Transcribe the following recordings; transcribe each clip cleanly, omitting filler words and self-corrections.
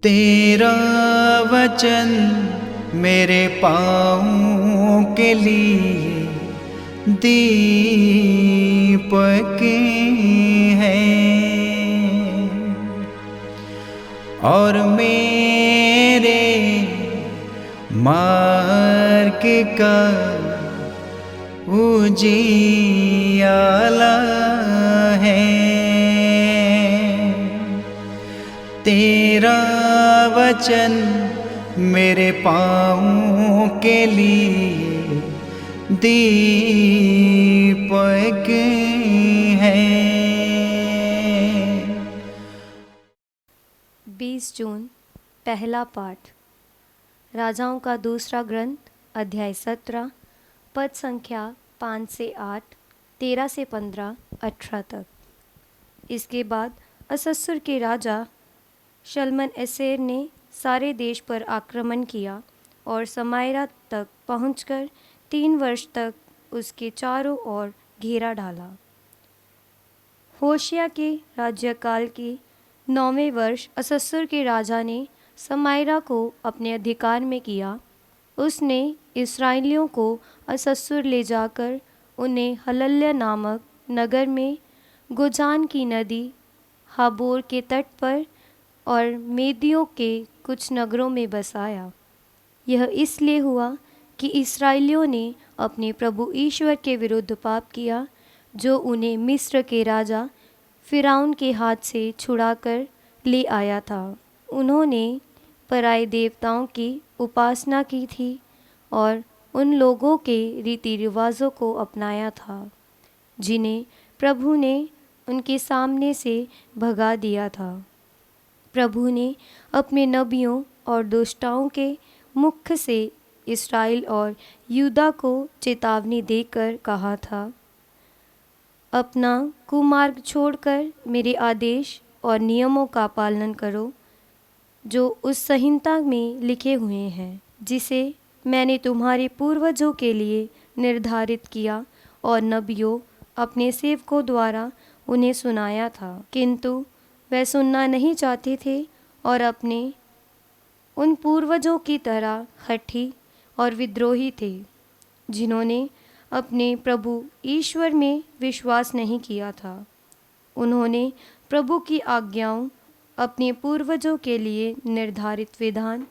तेरा वचन मेरे पाँवों के लिए दीपक है और मेरे मार्ग का उजियाला है। तेरा वचन मेरे पाँवों के लिए दीपक है। 20 जून पहला पाठ। राजाओं का दूसरा ग्रंथ अध्याय 17 पद संख्या 5 से 8, 13 से 15, 18 तक। इसके बाद असस्सुर के राजा शल्मन एसेर ने सारे देश पर आक्रमण किया और समायरा तक पहुंचकर 3 वर्ष तक उसके चारों ओर घेरा डाला। होशिया के राज्यकाल के 9वें वर्ष असस्सुर के राजा ने समायरा को अपने अधिकार में किया। उसने इस्राएलियों को असस्सुर ले जाकर उन्हें हलल्या नामक नगर में, गोजान की नदी हाबोर के तट पर और मेदियों के कुछ नगरों में बसाया। यह इसलिए हुआ कि इस्राएलियों ने अपने प्रभु ईश्वर के विरुद्ध पाप किया, जो उन्हें मिस्र के राजा फिरौन के हाथ से छुड़ाकर ले आया था। उन्होंने पराए देवताओं की उपासना की थी और उन लोगों के रीति रिवाजों को अपनाया था, जिन्हें प्रभु ने उनके सामने से भगा दिया था। प्रभु ने अपने नबियों और दुष्टाओं के मुख से इस्राएल और यूदा को चेतावनी देकर कहा था, अपना कुमार्ग छोड़कर मेरे आदेश और नियमों का पालन करो, जो उस संहिता में लिखे हुए हैं, जिसे मैंने तुम्हारे पूर्वजों के लिए निर्धारित किया और नबियों अपने सेवकों द्वारा उन्हें सुनाया था। किंतु वे सुनना नहीं चाहते थे और अपने उन पूर्वजों की तरह हठी और विद्रोही थे, जिन्होंने अपने प्रभु ईश्वर में विश्वास नहीं किया था। उन्होंने प्रभु की आज्ञाओं, अपने पूर्वजों के लिए निर्धारित विधान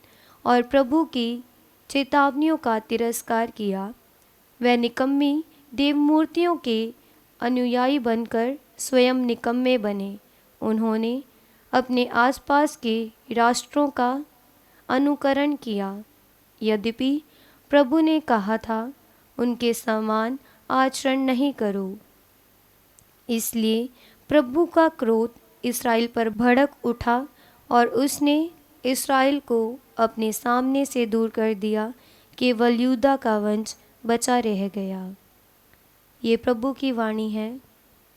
और प्रभु की चेतावनियों का तिरस्कार किया। वे निकम्मी देवमूर्तियों के अनुयायी बनकर स्वयं निकम्मे बने। उन्होंने अपने आसपास के राष्ट्रों का अनुकरण किया, यद्यपि प्रभु ने कहा था, उनके समान आचरण नहीं करो। इसलिए प्रभु का क्रोध इस्राएल पर भड़क उठा और उसने इस्राएल को अपने सामने से दूर कर दिया। केवल यूदा का वंश बचा रह गया। ये प्रभु की वाणी है।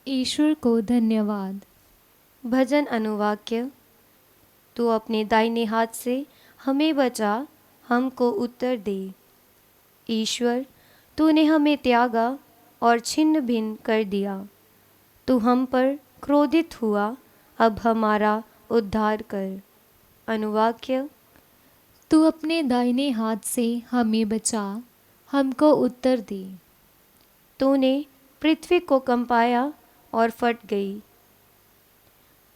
ईश्वर को धन्यवाद। भजन अनुवाक्य। तू अपने दाहिने हाथ से हमें बचा, हमको उत्तर दे। ईश्वर, तूने हमें त्यागा और छिन्न भिन्न कर दिया। तू हम पर क्रोधित हुआ, अब हमारा उद्धार कर। अनुवाक्य। तू अपने दाहिने हाथ से हमें बचा, हमको उत्तर दे। तूने पृथ्वी को कंपाया और फट गई,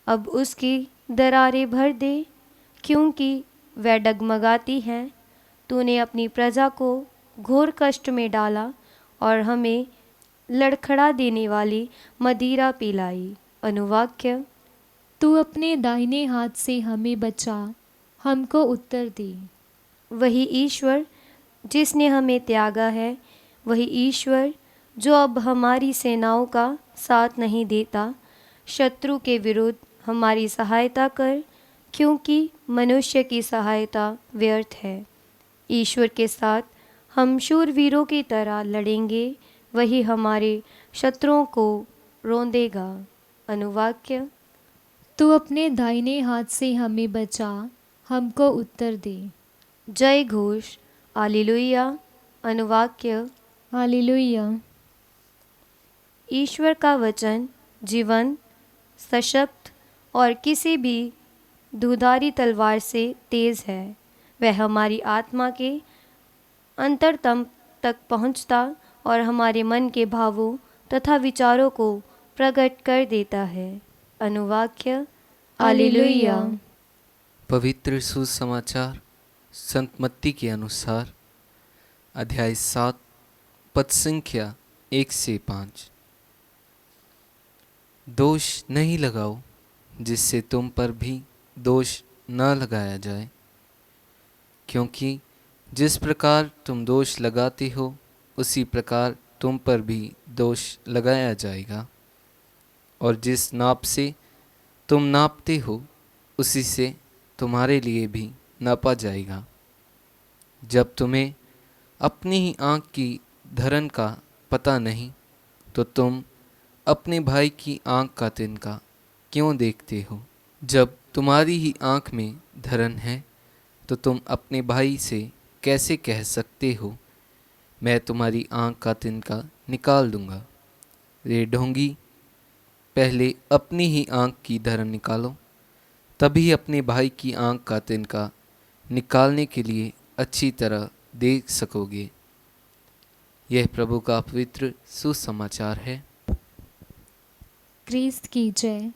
अब उसकी दरारें भर दे, क्योंकि वह डगमगाती हैं। तूने अपनी प्रजा को घोर कष्ट में डाला और हमें लड़खड़ा देने वाली मदिरा पिलाई। अनुवाक्य। तू अपने दाहिने हाथ से हमें बचा, हमको उत्तर दे। वही ईश्वर जिसने हमें त्यागा है, वही ईश्वर जो अब हमारी सेनाओं का साथ नहीं देता। शत्रु के विरुद्ध हमारी सहायता कर, क्योंकि मनुष्य की सहायता व्यर्थ है। ईश्वर के साथ हम शूरवीरों की तरह लड़ेंगे, वही हमारे शत्रुओं को रोंदेगा। अनुवाक्य। तू अपने दाहिने हाथ से हमें बचा, हमको उत्तर दे। जय घोष हालेलुया। अनुवाक्य। हालेलुया। ईश्वर का वचन जीवंत, सशक्त और किसी भी दुधारी तलवार से तेज है। वह हमारी आत्मा के अंतरतम तक पहुंचता और हमारे मन के भावों तथा विचारों को प्रकट कर देता है। अनुवाक्य हालेलुया। पवित्र सुसमाचार संत मत्ती के अनुसार अध्याय 7 पद संख्या 1 से 5। दोष नहीं लगाओ जिससे तुम पर भी दोष न लगाया जाए, क्योंकि जिस प्रकार तुम दोष लगाते हो उसी प्रकार तुम पर भी दोष लगाया जाएगा, और जिस नाप से तुम नापते हो उसी से तुम्हारे लिए भी नापा जाएगा। जब तुम्हें अपनी ही आँख की धरन का पता नहीं तो तुम अपने भाई की आँख का तिनका क्यों देखते हो? जब तुम्हारी ही आँख में धरन है तो तुम अपने भाई से कैसे कह सकते हो, मैं तुम्हारी आँख का तिनका निकाल दूंगा? रे ढोंगी, पहले अपनी ही आँख की धरन निकालो, तभी अपने भाई की आँख का तिनका निकालने के लिए अच्छी तरह देख सकोगे। यह प्रभु का पवित्र सुसमाचार है। क्रिस्त की जय।